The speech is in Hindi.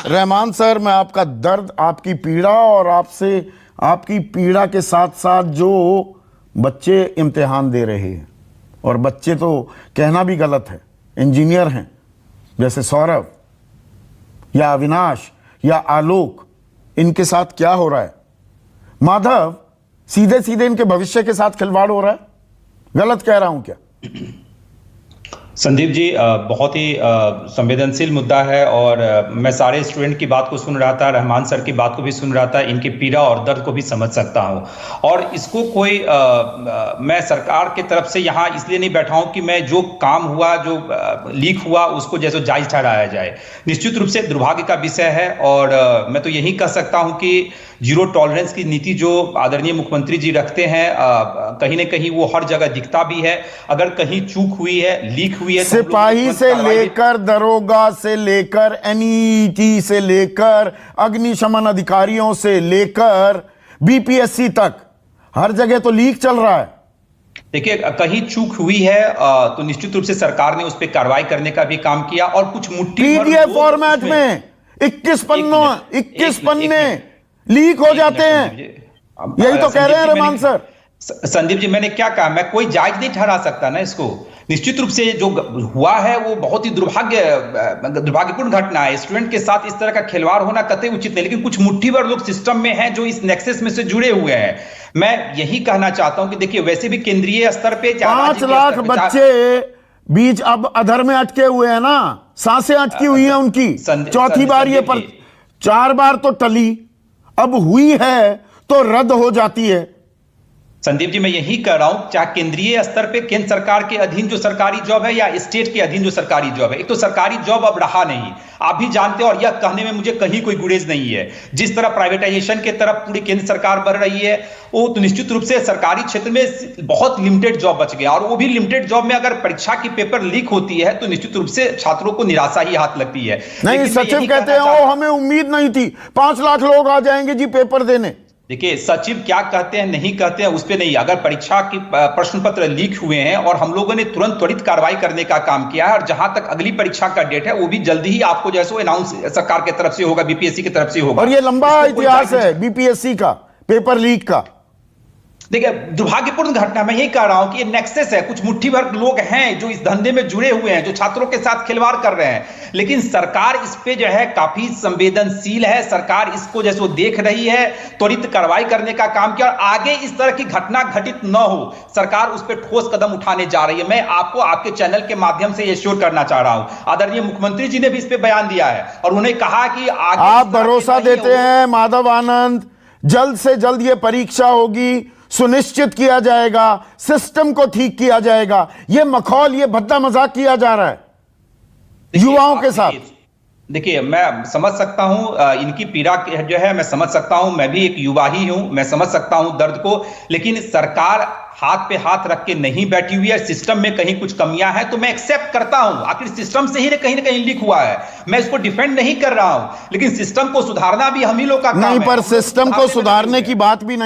रहमान सर, मैं आपका दर्द, आपकी पीड़ा और आपसे आपकी पीड़ा के साथ साथ जो बच्चे इम्तिहान दे रहे हैं, और बच्चे तो कहना भी गलत है, इंजीनियर हैं जैसे सौरभ या अविनाश या आलोक, इनके साथ क्या हो रहा है? माधव, सीधे सीधे इनके भविष्य के साथ खिलवाड़ हो रहा है। गलत कह रहा हूं क्या? संदीप जी, बहुत ही संवेदनशील मुद्दा है और मैं सारे स्टूडेंट की बात को सुन रहा था, रहमान सर की बात को भी सुन रहा था, इनकी पीड़ा और दर्द को भी समझ सकता हूं। और इसको कोई मैं सरकार की तरफ से यहाँ इसलिए नहीं बैठा हूं कि मैं जो काम हुआ, जो लीक हुआ, उसको जैसे जायज ठहराया जाए। निश्चित रूप से दुर्भाग्य का विषय है और मैं तो यही कह सकता हूं कि जीरो टॉलरेंस की नीति जो आदरणीय मुख्यमंत्री जी रखते हैं, कहीं ना कहीं वो हर जगह दिखता भी है। अगर कहीं चूक हुई है, लीक हुई है, सिपाही से लेकर दरोगा से लेकर एनईटी से लेकर अग्निशमन अधिकारियों से लेकर बीपीएससी तक हर जगह तो लीक चल रहा है। देखिए, कहीं चूक हुई है तो निश्चित रूप से सरकार ने उस पर कार्रवाई करने का भी काम किया और कुछ मुट्ठी पीडीएफ फॉर्मेट में 21 पन्ने लीक हो जाते हैं। यही तो कह रहे हैं रहमान सर। संदीप जी, मैंने क्या कहा? मैं कोई जायज नहीं ठहरा सकता ना इसको। निश्चित रूप से जो हुआ है वो बहुत ही दुर्भाग्यपूर्ण घटना है। स्टूडेंट के साथ इस तरह का खिलवाड़ होना कतई उचित नहीं, लेकिन कुछ मुट्ठी भर लोग सिस्टम में हैं जो इस नेक्सस में से जुड़े हुए हैं। मैं यही कहना चाहता हूं कि देखिए, वैसे भी केंद्रीय स्तर पे 5 लाख बच्चे बीच अब अधर में अटके हुए हैं ना, सांसें अटकी हुई हैं उनकी। चौथी बार ये पर 4 बार तो टली, अब हुई है तो रद्द हो जाती है। संदीप जी, मैं यही कह रहा हूं, चाहे केंद्रीय स्तर पे केंद्र सरकार के अधीन जो सरकारी जॉब है या स्टेट के अधीन जो सरकारी जॉब है, एक तो सरकारी जॉब अब रहा नहीं, आप भी जानते हैं, और यह कहने में मुझे कहीं कोई गुरेज नहीं है। जिस तरह प्राइवेटाइजेशन की तरफ पूरी केंद्र सरकार बढ़ रही है, वो तो निश्चित रूप से सरकारी क्षेत्र में बहुत लिमिटेड जॉब बच गया, और वो भी लिमिटेड जॉब में अगर परीक्षा की पेपर लीक होती है तो निश्चित रूप से छात्रों को निराशा ही हाथ लगती है। नहीं, सचिव कहते हैं ओ हमें उम्मीद नहीं थी 5 लाख लोग आ जाएंगे जी पेपर देने। देखिए, सचिव क्या कहते हैं नहीं कहते हैं उस पर नहीं, अगर परीक्षा की प्रश्न पत्र लीक हुए हैं और हम लोगों ने तुरंत त्वरित कार्रवाई करने का काम किया है, और जहां तक अगली परीक्षा का डेट है वो भी जल्दी ही आपको जैसे अनाउंस सरकार की तरफ से होगा, बीपीएससी की तरफ से होगा। और ये लंबा इतिहास है बीपीएससी का पेपर लीक का। देखिए, दुर्भाग्यपूर्ण घटना, मैं यही कह रहा हूं कि ये नेक्सस है। कुछ मुट्ठी भर लोग हैं जो इस धंधे में जुड़े हुए हैं, जो छात्रों के साथ खिलवाड़ कर रहे हैं, लेकिन सरकार इस पे जो है काफी संवेदनशील है। सरकार इसको जैसे वो देख रही है, त्वरित कार्रवाई करने का काम किया, और आगे इस तरह की घटना घटित न हो, सरकार उस पर ठोस कदम उठाने जा रही है। मैं आपको आपके चैनल के माध्यम से एश्योर करना चाह रहा हूं, आदरणीय मुख्यमंत्री जी ने भी इस पे बयान दिया है और उन्होंने कहा कि आगे आप भरोसा देते हैं माधव आनंद, जल्द से जल्द ये परीक्षा होगी, सुनिश्चित किया जाएगा, सिस्टम को ठीक किया जाएगा। ये मखौल, ये भद्दा मजाक किया जा रहा है युवाओं के साथ। देखिए, मैं समझ सकता हूं इनकी पीड़ा जो है, मैं समझ सकता हूं, मैं भी एक युवा ही हूं, मैं समझ सकता हूं दर्द को, लेकिन सरकार हाथ पे हाथ रख के नहीं बैठी हुई है। सिस्टम में कहीं कुछ कमियां हैं तो मैं एक्सेप्ट करता हूं, आखिर सिस्टम से ही कहीं ना कहीं लीक हुआ है, मैं इसको डिफेंड नहीं कर रहा हूं, लेकिन सिस्टम को सुधारना भी हम ही लोग का काम है। नहीं, पर सिस्टम को सुधारने की बात भी नहीं